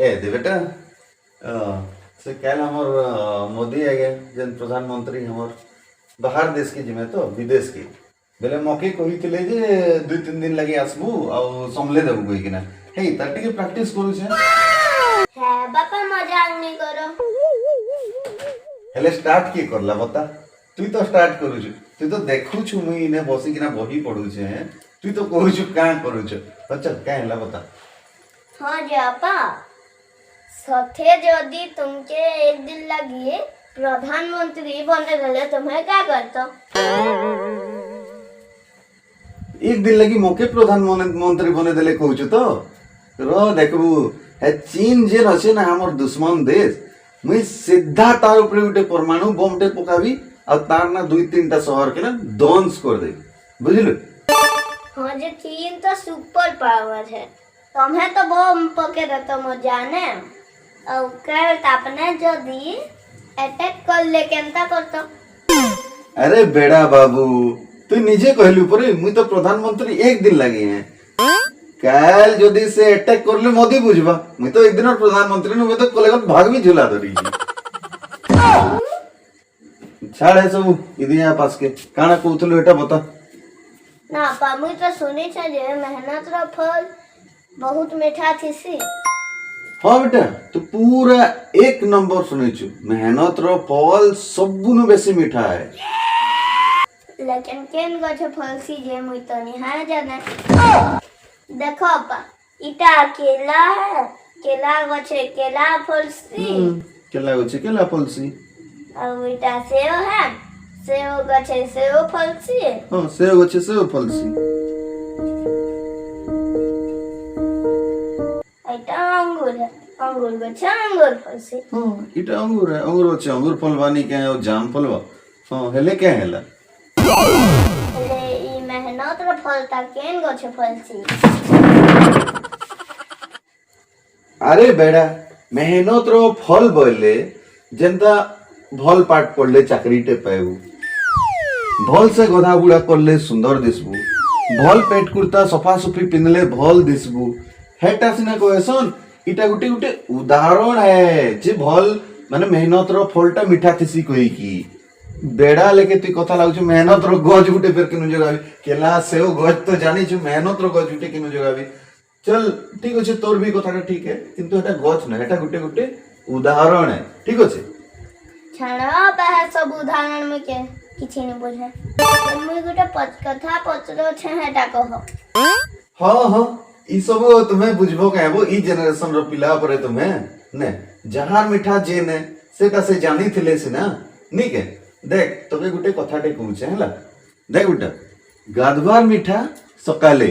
ए दे बेटा से कल हमर मोदी आ गए जन प्रधानमंत्री हमर बाहर देश के जिमे तो विदेश के बेले मके कहिथिले जे 2-3 दिन लगे आसबू आ संभले देबू कहि किना हे तार टिके प्रैक्टिस करू छे है बापा मजाक नहीं करो। हेले स्टार्ट की करला बता तू तो स्टार्ट करू छु तू तो देखू छु मुई ने बसी किना बही पढू छे तू तो कहू छु का करू छु अच्छा का हला बता। हाँ जापा सथे यदि तुमके एक दिन लगी प्रधानमंत्री बने गले तुम्हें क्या करता? एक दिन लगी मोके प्रधानमंत्री बने देले कहू छु तो रो देखबू है चीन जे रछे ना हमर दुश्मन देश मुई सीधा तार ऊपर उठे परमाणु बम टे पकावी और तार ना 2-3टा शहर के ना ध्वंस कर दे बुझलु। हाँ जे चीन तो सुपर पावर है तुम्हें तो बम पके दे तो मो जाने और कल अपने यदि अटैक कर ले केनता करतो। अरे बेड़ा बाबू तू निजे कहलु परे मुई तो प्रधानमंत्री एक दिन लगे हैं काल जदी से अटैक करले मोदी बुझबा मुई तो एक दिन और प्रधानमंत्री ने मुई तो कोले भाग भी झुला दरी छाड़ है सब इदिया पास के काना कहथलु एटा बता ना पा मुई तो सुनी छ जे मेहनत रो फल बहुत मीठा थीसी। हाँ बेटा तो पूरा एक नंबर सुने छु मेहनत रो फल सबुनु बेसी मीठा है लेकिन केन गछ फल सी जे मुई तो निहाय जाने। देखो अपा इटा केला है केला गछे केला फल सी केला गछे केला फल सी और इटा सेव है सेव गछे सेव फल सी हां सेव गछे सेव फल सी इटा अंगूर है अंगूर गछे अंगूर फल सी हां इटा अंगूर है अंगूर गछे अंगूर फल बानी के और जाम फल बा हां हेले के हेला ले ई मेहनत रो फल ता केन गछे फल सी। अरे बेड़ा मेहनत रो फल बोले जेंता भल पाठ पढ़ले चाकरी टे पाएबू भल से गधा बुढ़ा करले सुंदर दिसबू भल पेट कुर्ता सफा सुफी पिनले भल दिसबू हेटा सिना कहसन इटा गुटे गुटे उदाहरण है जे भल माने मेहनत रो फलटा मीठा थिसी कहि की बेड़ा लेके तू कथा लागु छ मेहनत रो गज गुटे फेर किनु जगावी केला सेव गज तो जानी छु मेहनत रो गज गुटे किनु जगावी चल ठीक अछि तोर भी कथाटा ठीक है किंतु एटा गज न एटा गुटे गुटे उदाहरण है ठीक अछि छाड़ा बाहर सब उदाहरण में के किछि नहीं बुझे मुई गुटे कथा पचरो छे हेटा कहो। हां हां ई सब तुम्हें बुझबो कहबो ई जनरेशन रो पिला परे तुम्हें ने जहार मिठा जे ने सेटा से जानी थिले से ना नीक है देख तोके गुटे कथाटे कहू छे हला देख गुटा गाधवार मिठा सकाले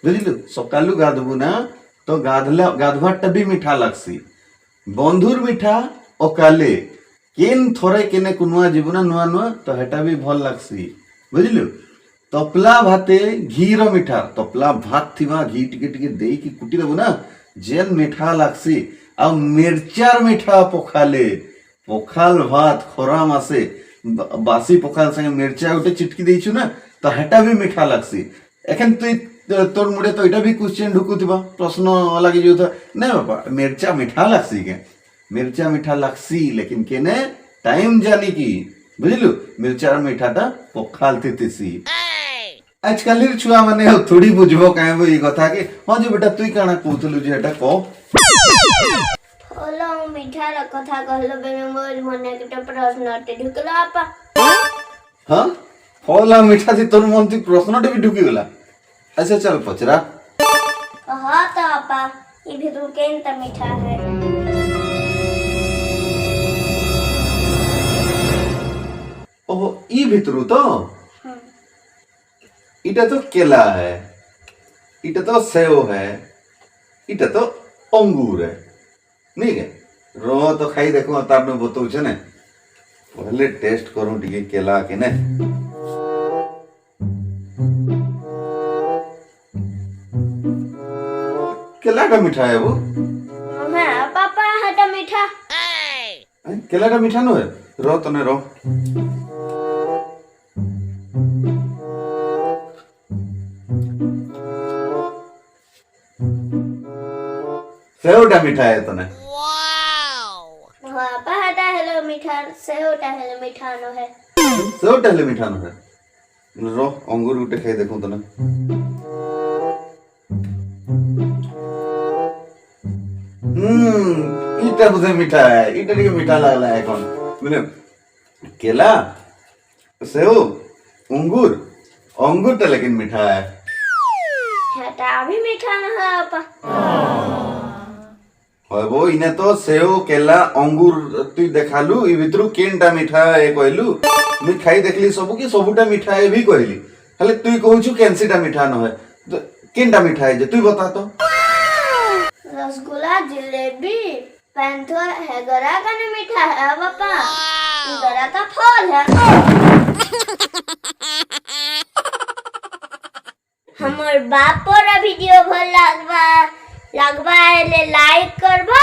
बुझिलु सकालु गाधबु ना तो गाधवाटा भी मिठा लागसी बंधुर मिठा अकाले केन थोरे केने कुनुआ जीवना नुआ नुआ तो हेटा भी भल लागसी बुझिलु तपला भाते घी रो मिठा तपला भात थिवा घी टिके टिके देई की कुटी देबु ना जेन मिठा लागसी आ मिर्चार मिठा पोखाले पोखाल भात खरा मासे बासी पोखाल संगे मिर्चा उठे चिटकी देइछु ना तो हेटा भी मिठा लागसी एखन तू तोर मुड़े तो एटा भी क्वेश्चन ढुकुथिबा प्रश्न लागि जोथा नै बाबा मिर्चा मिठा लागसी के मिर्चा मिठा लागसी लेकिन केने टाइम जानी की बुझलु मिर्चार मिठाटा पोखाल थितिसी आजकल छुआ माने थोड़ी बुझबो कहबो ई कथा के हां जी बेटा तुई काना कहथलु जे एटा को ओला मीठा रा कथा कहलो बे मोर मने के प्रश्न टे ढुकला अपा हां ओला मीठा थी तोर मन थी प्रश्न टे भी ढुकी गेला अच्छा चल पचरा हां तो अपा ई भी तो केन त मीठा है ओहो ई भितरु तो इटा तो केला है इटा तो सेव है इटा तो अंगूर है ठीक है रो तो खाई देखो तार में बतौ छे ने पहले टेस्ट करूं टिके केला के ने केला का मीठा है वो मैं पापा हटा मीठा केला का मीठा नो है रो तने रो सेवटा मीठा है तने सेव टहल मीठा न है। सेव टहले मीठा न है। रो अंगूर गुटे खाई देखो तो ना। इटा बुझे मीठा है, इटा टिके मीठा लागला है कौन बोले केला सेव अंगूर अंगूर तो लेकिन मीठा है। हेटा भी मीठा न है आपा। वो इने तो सेव केला अंगूर तू देखालु ई भितरु केनटा मीठा है कहलु मुई खाई देखली सबु की सबुटा मीठा है भी कहली खाली तू कहूछु केनसीटा मीठा न है तो केनटा मीठा है जे तू बता तो। रसगुल्ला जिलेबी पेंथो है गरा का न मीठा है पापा। गरा का फल है। हमर बापोरा वीडियो भल लगवा ले लाइक करबा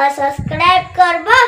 और सब्सक्राइब करबा